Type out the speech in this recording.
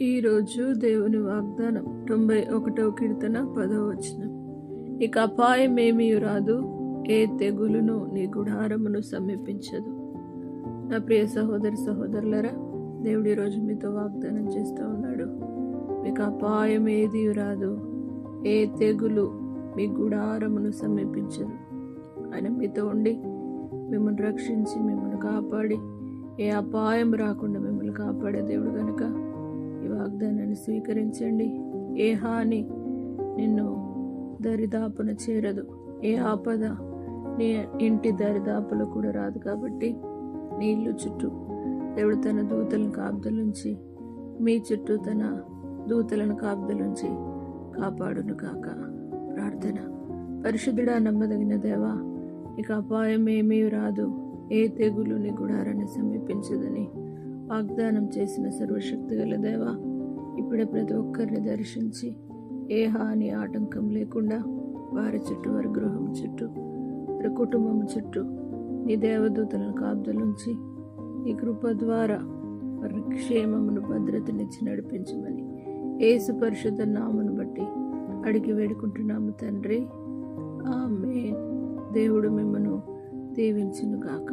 ఈరోజు దేవుని వాగ్దానం 91వ కీర్తన 10వ వచనం. ఇక అపాయమేమీ రాదు, ఏ తెగులును నీ గుడారమును సమీపించదు. నా ప్రియ సహోదరి సహోదరులరా, దేవుడు ఈరోజు మీతో వాగ్దానం చేస్తూ ఉన్నాడు. మీకు అపాయం ఏది రాదు, ఏ తెగులు మీ గుడారమును సమీపించదు. ఆయన మీతో ఉండి మిమ్మల్ని రక్షించి మిమ్మల్ని కాపాడి ఏ అపాయం రాకుండా మిమ్మల్ని కాపాడే దేవుడు కనుక ఈ వాగ్దానాన్ని స్వీకరించండి. ఏ హాని నిన్ను దరిదాపున చేరదు, ఏ ఆపద నీ ఇంటి దరిదాపులో కూడా రాదు. కాబట్టి నీ ఇల్లు చుట్టూ దేవుడు తన దూతలను కాపుదలుంచి, మీ చుట్టూ తన దూతలను కాపుదలుంచి కాపాడును కాక. ప్రార్థన. పరిశుద్ధుడా, నమ్మదగిన దేవా, నీకు అపాయం ఏమీ రాదు, ఏ తెగులు నీ గుడారాన్ని సమీపించదని వాగ్దానం చేసిన సర్వశక్తి గల దేవా, ఇప్పుడే ప్రతి ఒక్కరిని దర్శించి ఏ హాని ఆటంకం లేకుండా వారి చుట్టూ, వారి గృహం చుట్టూ, వారి కుటుంబం చుట్టూ నీ దేవదూతలను కాపుదలుంచి నీ కృప ద్వారా వారి క్షేమమును భద్రతనిచ్చి నడిపించమని యేసు పరిశుద్ధ నామమును బట్టి అడిగి వేడుకుంటున్నాము తండ్రి. ఆమేన్. దేవుడు మిమ్మను దీవించును గాక.